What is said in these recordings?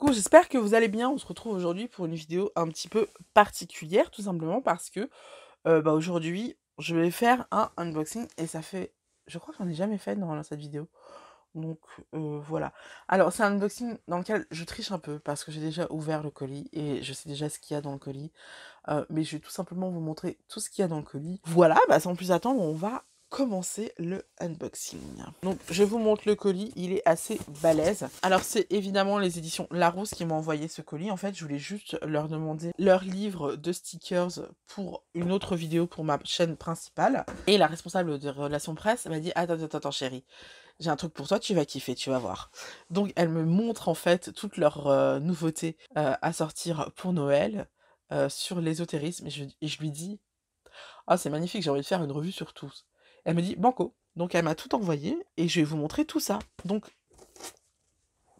Coucou, j'espère que vous allez bien. On se retrouve aujourd'hui pour une vidéo un petit peu particulière, tout simplement parce que aujourd'hui, je vais faire un unboxing et ça fait, je crois que j'en ai jamais fait dans cette vidéo. Donc voilà. Alors, c'est un unboxing dans lequel je triche un peu parce que j'ai déjà ouvert le colis et je sais déjà ce qu'il y a dans le colis. Mais je vais tout simplement vous montrer tout ce qu'il y a dans le colis. Voilà, sans plus attendre, on va commencer le unboxing. Donc je vous montre le colis, il est assez balèze. Alors c'est évidemment les éditions Larousse qui m'ont envoyé ce colis. En fait, je voulais juste leur demander leur livre de stickers pour une autre vidéo pour ma chaîne principale. Et la responsable de relations presse m'a dit attends chérie, j'ai un truc pour toi, tu vas kiffer, tu vas voir. Donc elle me montre en fait toutes leurs nouveautés à sortir pour Noël sur l'ésotérisme et je lui dis ah c'est magnifique, j'ai envie de faire une revue sur tous. Elle me dit banco. Donc elle m'a tout envoyé et je vais vous montrer tout ça. Donc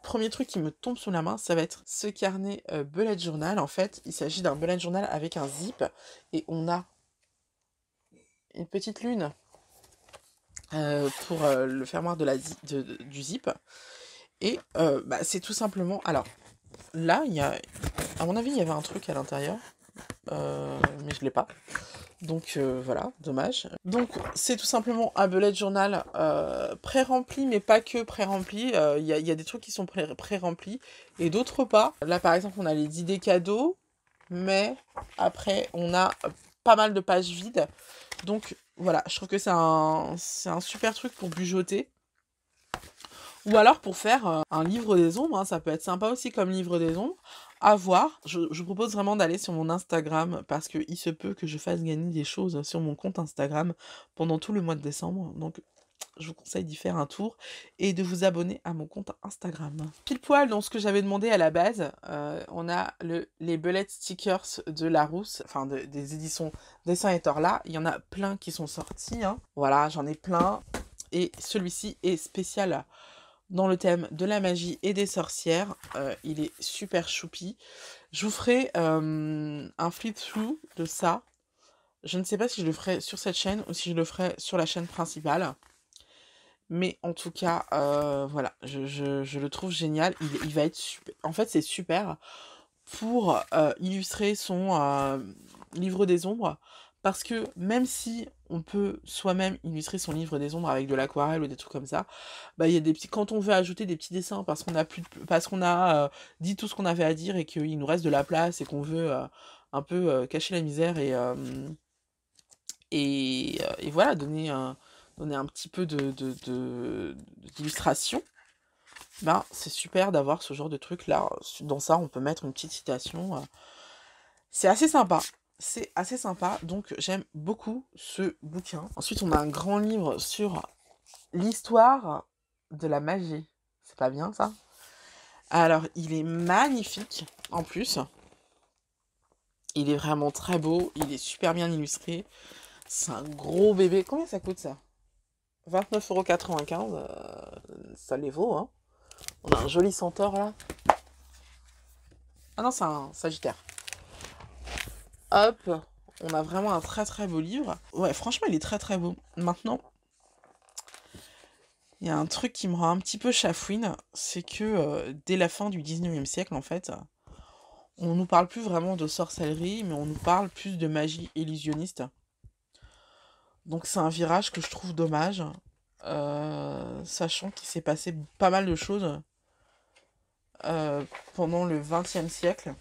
premier truc qui me tombe sous la main, ça va être ce carnet bullet journal. En fait, il s'agit d'un bullet journal avec un zip et on a une petite lune pour le fermoir de du zip. Et c'est tout simplement... Alors, là, il y a... À mon avis, il y avait un truc à l'intérieur. Mais je l'ai pas. Donc voilà, dommage. Donc c'est tout simplement un bullet journal pré-rempli, mais pas que pré-rempli. Il y a des trucs qui sont pré-remplis et d'autres pas. Là par exemple on a les idées cadeaux, mais après on a pas mal de pages vides. Donc voilà, je trouve que c'est un super truc pour bujoter. Ou alors pour faire un livre des ombres, hein, ça peut être sympa aussi comme livre des ombres. À voir, je vous propose vraiment d'aller sur mon Instagram parce qu'il se peut que je fasse gagner des choses sur mon compte Instagram pendant tout le mois de décembre. Donc je vous conseille d'y faire un tour et de vous abonner à mon compte Instagram. Pile poil dans ce que j'avais demandé à la base, on a les bullet stickers de Larousse, enfin des éditions Dessin et Torla. Il y en a plein qui sont sortis, hein. Voilà, j'en ai plein. Et celui-ci est spécial dans le thème de la magie et des sorcières. Il est super choupi. Je vous ferai un flip-through de ça. Je ne sais pas si je le ferai sur cette chaîne ou si je le ferai sur la chaîne principale. Mais en tout cas, voilà, je le trouve génial. Il va être super. En fait, c'est super pour illustrer son livre des ombres. Parce que même si on peut soi-même illustrer son livre des ombres avec de l'aquarelle ou des trucs comme ça, il y a des petits. Quand on veut ajouter des petits dessins parce qu'on a dit tout ce qu'on avait à dire et qu'il nous reste de la place et qu'on veut un peu cacher la misère et voilà, donner un petit peu d'illustration, c'est super d'avoir ce genre de truc là. Dans ça, on peut mettre une petite citation. C'est assez sympa. C'est assez sympa, donc j'aime beaucoup ce bouquin. Ensuite, on a un grand livre sur l'histoire de la magie. C'est pas bien, ça? Alors, il est magnifique, en plus. Il est vraiment très beau, il est super bien illustré. C'est un gros bébé. Combien ça coûte, ça? 29,95 €, ça les vaut, hein. On a un joli centaure, là. Ah non, c'est un sagittaire. Hop, on a vraiment un très très beau livre. Ouais, franchement, il est très très beau. Maintenant, il y a un truc qui me rend un petit peu chafouine, c'est que dès la fin du 19e siècle, en fait, on nous parle plus vraiment de sorcellerie, mais on nous parle plus de magie illusionniste. Donc c'est un virage que je trouve dommage, sachant qu'il s'est passé pas mal de choses pendant le 20e siècle.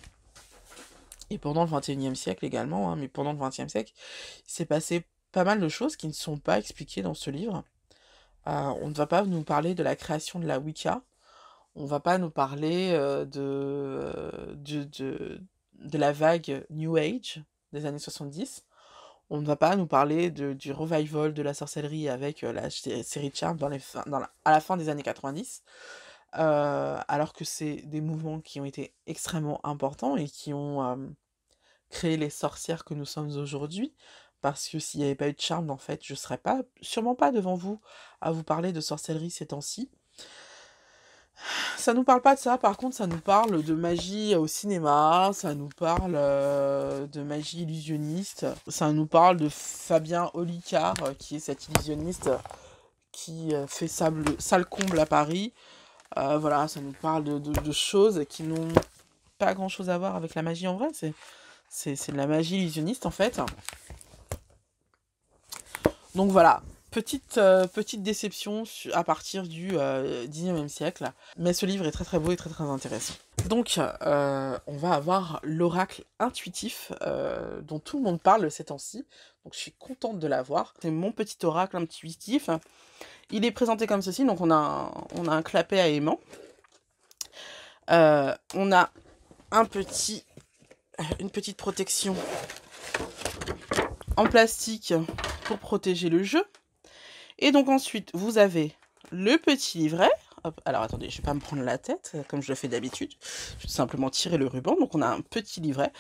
Et pendant le 21e siècle également, hein, mais pendant le 20e siècle, il s'est passé pas mal de choses qui ne sont pas expliquées dans ce livre. On ne va pas nous parler de la création de la Wicca, on ne va pas nous parler de la vague New Age des années 70, on ne va pas nous parler du revival de la sorcellerie avec la série Charm à la fin des années 90, alors que c'est des mouvements qui ont été extrêmement importants et qui ont créé les sorcières que nous sommes aujourd'hui, parce que s'il n'y avait pas eu de Charme, en fait, je serais sûrement pas devant vous à vous parler de sorcellerie ces temps-ci. Ça nous parle pas de ça, par contre, ça nous parle de magie au cinéma, ça nous parle de magie illusionniste, ça nous parle de Fabien Olicard, qui est cet illusionniste qui fait salle comble à Paris. Voilà, ça nous parle de choses qui n'ont pas grand-chose à voir avec la magie en vrai. C'est de la magie illusionniste en fait. Donc voilà, petite déception à partir du 19e siècle. Mais ce livre est très très beau et très très intéressant. Donc on va avoir l'oracle intuitif dont tout le monde parle ces temps-ci. Donc je suis contente de l'avoir. C'est mon petit oracle intuitif. Il est présenté comme ceci. Donc on a un clapet à aimant. On a une petite protection en plastique pour protéger le jeu. Et donc ensuite, vous avez le petit livret. Hop, alors attendez, je vais pas me prendre la tête, comme je le fais d'habitude. Je vais simplement tirer le ruban. Donc on a un petit livret.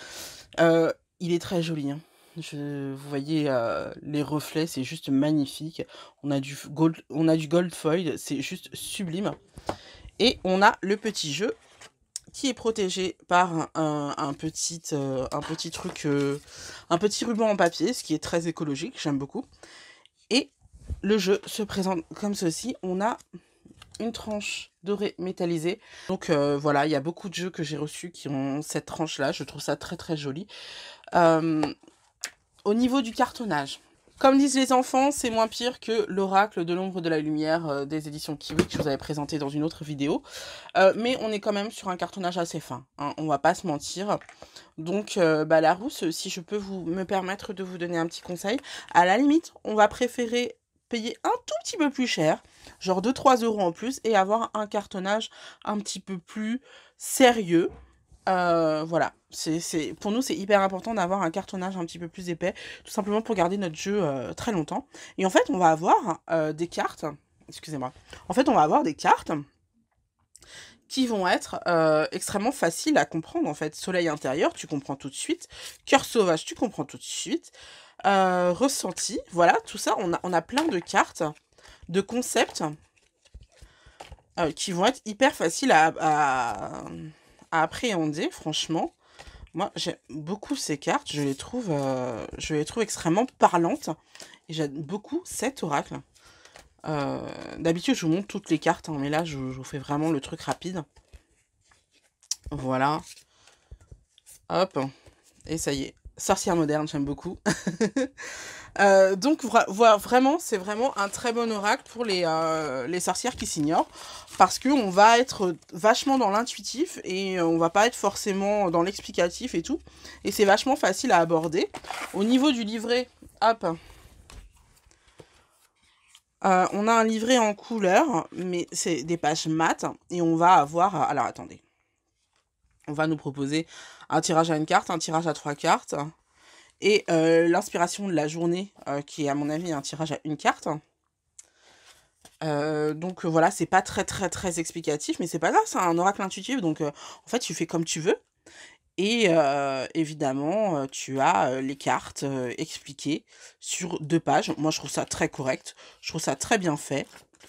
Il est très joli, hein. Vous voyez les reflets, c'est juste magnifique. On a du gold foil, c'est juste sublime. Et on a le petit jeu qui est protégé par un petit truc, un petit ruban en papier, ce qui est très écologique, j'aime beaucoup. Et le jeu se présente comme ceci. On a une tranche dorée métallisée. Donc voilà, il y a beaucoup de jeux que j'ai reçus qui ont cette tranche-là. Je trouve ça très très joli. Au niveau du cartonnage, comme disent les enfants, c'est moins pire que l'oracle de l'ombre de la lumière des éditions Kiwi que je vous avais présenté dans une autre vidéo. Mais on est quand même sur un cartonnage assez fin, hein, on va pas se mentir. Donc Larousse, si je peux me permettre de vous donner un petit conseil, à la limite, on va préférer payer un tout petit peu plus cher, genre 2-3 € en plus, et avoir un cartonnage un petit peu plus sérieux. Voilà, pour nous c'est hyper important d'avoir un cartonnage un petit peu plus épais, tout simplement pour garder notre jeu très longtemps. Et en fait on va avoir des cartes, excusez-moi, en fait on va avoir des cartes qui vont être extrêmement faciles à comprendre en fait. Soleil intérieur, tu comprends tout de suite. Cœur sauvage, tu comprends tout de suite. Ressenti, voilà, tout ça, on a plein de cartes, de concepts qui vont être hyper faciles à appréhender, franchement. Moi, j'aime beaucoup ces cartes, je les trouve extrêmement parlantes, et j'aime beaucoup cet oracle. D'habitude, je vous montre toutes les cartes, hein, mais là, je vous fais vraiment le truc rapide. Voilà. Hop. Et ça y est. Sorcière moderne, j'aime beaucoup. Donc vraiment, c'est vraiment un très bon oracle pour les sorcières qui s'ignorent, parce qu'on va être vachement dans l'intuitif et on va pas être forcément dans l'explicatif et tout. Et c'est vachement facile à aborder. Au niveau du livret, hop, on a un livret en couleur, mais c'est des pages mat, et on va avoir... Alors attendez. On va nous proposer un tirage à une carte, un tirage à 3 cartes, et l'inspiration de la journée, qui est à mon avis un tirage à une carte. Donc voilà, c'est pas très explicatif, mais c'est pas grave, c'est un oracle intuitif, donc en fait tu fais comme tu veux. Et évidemment, tu as les cartes expliquées sur 2 pages. Moi je trouve ça très correct, je trouve ça très bien fait.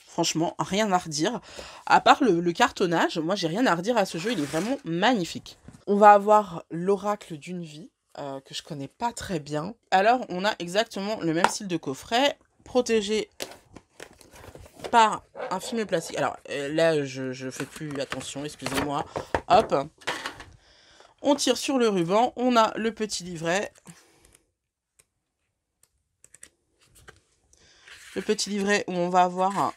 Franchement, rien à redire. À part le cartonnage, moi j'ai rien à redire à ce jeu, il est vraiment magnifique. On va avoir l'oracle d'une vie, que je connais pas très bien. Alors, on a exactement le même style de coffret, protégé par un film plastique. Alors, là, je fais plus attention, excusez-moi. Hop. On tire sur le ruban, on a le petit livret. Le petit livret où on va avoir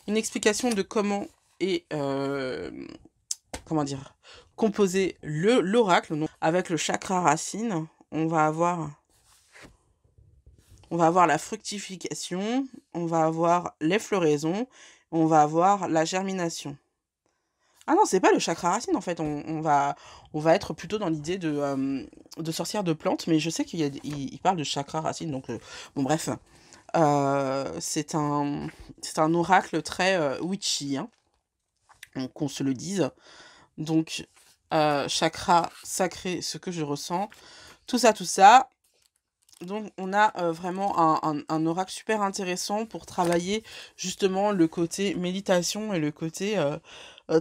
une explication de comment est... comment dire, composer l'oracle. Avec le chakra racine, on va avoir la fructification, on va avoir les floraisons, on va avoir la germination. Ah non, c'est pas le chakra racine en fait, on va être plutôt dans l'idée de sorcière de plantes, mais je sais qu'il parle de chakra racine, donc bon bref. C'est un oracle très witchy, hein, qu'on se le dise. Donc, chakra sacré, ce que je ressens. Tout ça. Donc, on a vraiment un oracle super intéressant pour travailler justement le côté méditation et le côté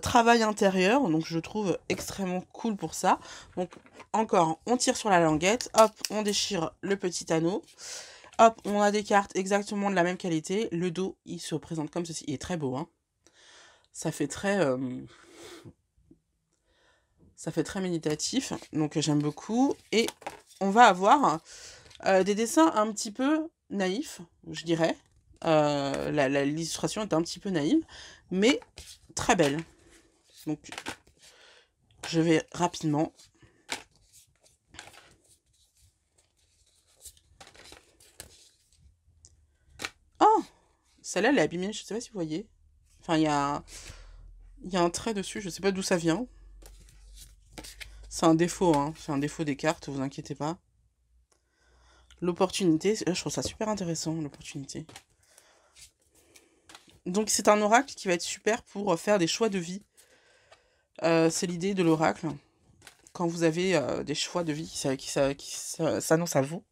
travail intérieur. Donc, je trouve extrêmement cool pour ça. Donc, encore, on tire sur la languette. Hop, on déchire le petit anneau. Hop, on a des cartes exactement de la même qualité. Le dos, il se présente comme ceci. Il est très beau, hein. Ça fait très... ça fait très méditatif, donc j'aime beaucoup. Et on va avoir des dessins un petit peu naïfs, je dirais. L'illustration est un petit peu naïve, mais très belle. Donc, je vais rapidement. Oh! Celle-là, elle est abîmée, je sais pas si vous voyez. Enfin, il y a un trait dessus, je sais pas d'où ça vient. C'est un défaut, hein. C'est un défaut des cartes, vous inquiétez pas. L'opportunité, je trouve ça super intéressant, l'opportunité. Donc c'est un oracle qui va être super pour faire des choix de vie. C'est l'idée de l'oracle. Quand vous avez des choix de vie qui s'annoncent à vous,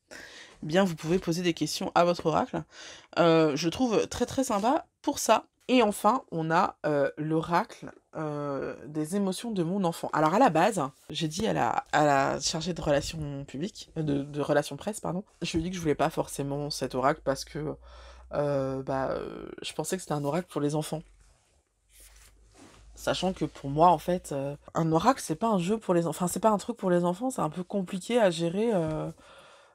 eh bien vous pouvez poser des questions à votre oracle. Je trouve très très sympa pour ça. Et enfin, on a l'oracle des émotions de mon enfant. Alors à la base, j'ai dit à la chargée de relations publiques, de relations presse, pardon, je lui ai dit que je voulais pas forcément cet oracle parce que je pensais que c'était un oracle pour les enfants. Sachant que pour moi, en fait, un oracle, c'est pas un jeu pour les enfants. Enfin, c'est pas un truc pour les enfants, c'est un peu compliqué à gérer.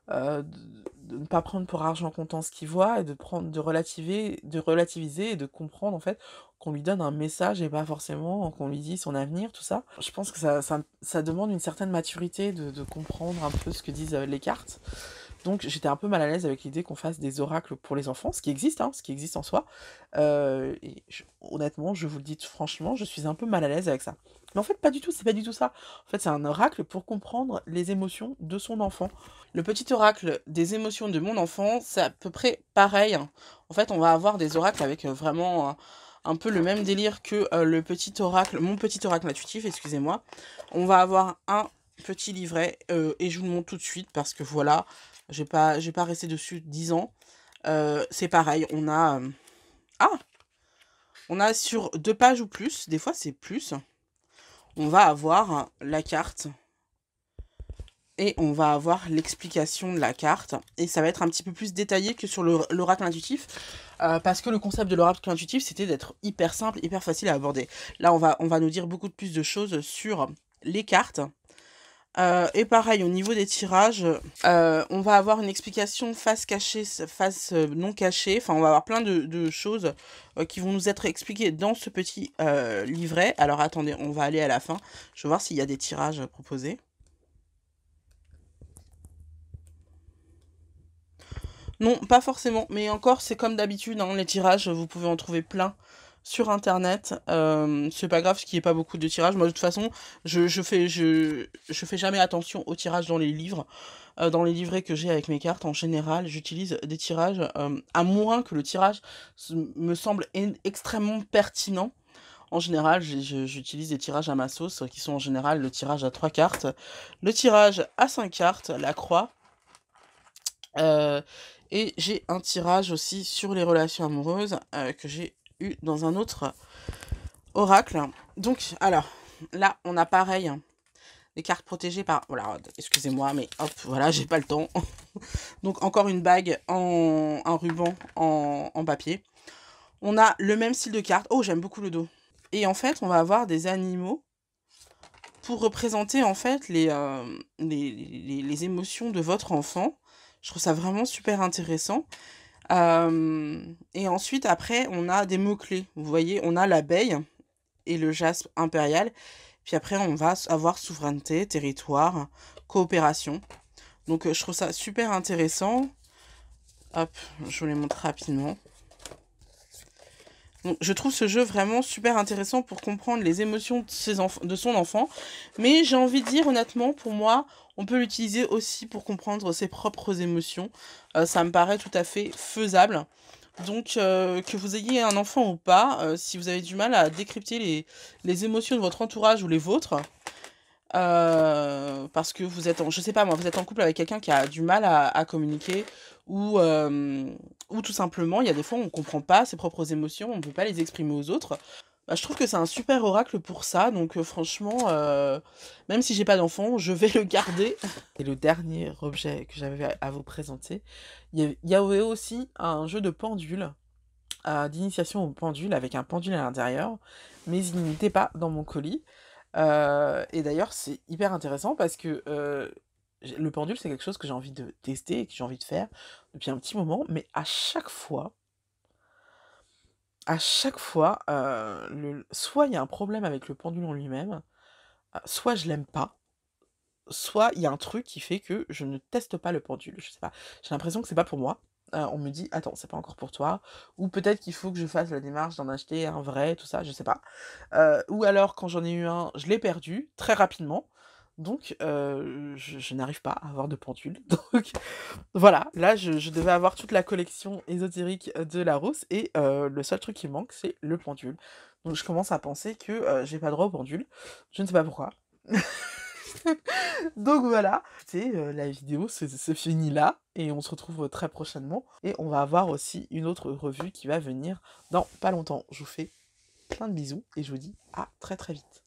De ne pas prendre pour argent comptant ce qu'il voit et de relativiser et de comprendre en fait qu'on lui donne un message et pas forcément qu'on lui dit son avenir, tout ça. Je pense que ça demande une certaine maturité de comprendre un peu ce que disent les cartes. Donc j'étais un peu mal à l'aise avec l'idée qu'on fasse des oracles pour les enfants, ce qui existe, hein, ce qui existe en soi. Honnêtement, je vous le dis franchement, je suis un peu mal à l'aise avec ça. Mais en fait, pas du tout, c'est pas du tout ça. En fait, c'est un oracle pour comprendre les émotions de son enfant. Le petit oracle des émotions de mon enfant, c'est à peu près pareil. En fait, on va avoir des oracles avec vraiment un peu le même délire que mon petit oracle intuitif, excusez-moi. On va avoir un petit livret et je vous le montre tout de suite parce que voilà, j'ai pas resté dessus 10 ans. C'est pareil, on a sur 2 pages ou plus, des fois c'est plus. On va avoir la carte et on va avoir l'explication de la carte et ça va être un petit peu plus détaillé que sur l'oracle intuitif parce que le concept de l'oracle intuitif c'était d'être hyper simple, hyper facile à aborder. Là on va nous dire beaucoup plus de choses sur les cartes. Et pareil, au niveau des tirages, on va avoir une explication face cachée, face non cachée. Enfin, on va avoir plein de choses qui vont nous être expliquées dans ce petit livret. Alors, attendez, on va aller à la fin. Je vais voir s'il y a des tirages proposés. Non, pas forcément. Mais encore, c'est comme d'habitude, hein, les tirages, vous pouvez en trouver plein sur internet. C'est pas grave qu'il n'y ait pas beaucoup de tirages. Moi, de toute façon, je fais jamais attention aux tirages dans les livres. Dans les livrets que j'ai avec mes cartes, en général, j'utilise des tirages, à moins que le tirage me semble extrêmement pertinent. En général, j'utilise des tirages à ma sauce, qui sont en général le tirage à 3 cartes, le tirage à 5 cartes, la croix, et j'ai un tirage aussi sur les relations amoureuses, que j'ai eu dans un autre oracle. Donc, alors, là, on a pareil, des cartes protégées par... Voilà, excusez-moi, mais hop, voilà, j'ai pas le temps. Donc, encore une bague un ruban en papier. On a le même style de carte. Oh, j'aime beaucoup le dos. Et en fait, on va avoir des animaux pour représenter, en fait, les émotions de votre enfant. Je trouve ça vraiment super intéressant. Et ensuite, après, on a des mots-clés. Vous voyez, on a l'abeille et le jaspe impérial. Puis après, on va avoir souveraineté, territoire, coopération. Donc, je trouve ça super intéressant. Hop, je vous les montre rapidement. Donc, je trouve ce jeu vraiment super intéressant pour comprendre les émotions de son enfant. Mais j'ai envie de dire, honnêtement, pour moi, on peut l'utiliser aussi pour comprendre ses propres émotions. Ça me paraît tout à fait faisable. Donc, que vous ayez un enfant ou pas, si vous avez du mal à décrypter les émotions de votre entourage ou les vôtres, parce que vous êtes je sais pas moi, vous êtes en couple avec quelqu'un qui a du mal à communiquer, ou tout simplement, il y a des fois on comprend pas ses propres émotions, on peut pas les exprimer aux autres. Bah, je trouve que c'est un super oracle pour ça, donc franchement, même si j'ai pas d'enfant, je vais le garder. Et le dernier objet que j'avais à vous présenter, il y avait aussi un jeu de pendule, d'initiation au pendule, avec un pendule à l'intérieur, mais il n'était pas dans mon colis. Et d'ailleurs, c'est hyper intéressant parce que le pendule, c'est quelque chose que j'ai envie de tester et que j'ai envie de faire depuis un petit moment, mais à chaque fois, soit il y a un problème avec le pendule en lui-même, soit je l'aime pas, soit il y a un truc qui fait que je ne teste pas le pendule. Je sais pas. J'ai l'impression que c'est pas pour moi. On me dit, attends, c'est pas encore pour toi. Ou peut-être qu'il faut que je fasse la démarche d'en acheter un vrai, tout ça, je sais pas. Ou alors, quand j'en ai eu un, je l'ai perdu très rapidement. Donc, je n'arrive pas à avoir de pendule. Donc, voilà, là, je devais avoir toute la collection ésotérique de Larousse. Et le seul truc qui me manque, c'est le pendule. Donc, je commence à penser que j'ai pas droit au pendule. Je ne sais pas pourquoi. Donc voilà, écoutez, la vidéo se finit là et on se retrouve très prochainement et on va avoir aussi une autre revue qui va venir dans pas longtemps. Je vous fais plein de bisous et je vous dis à très très vite.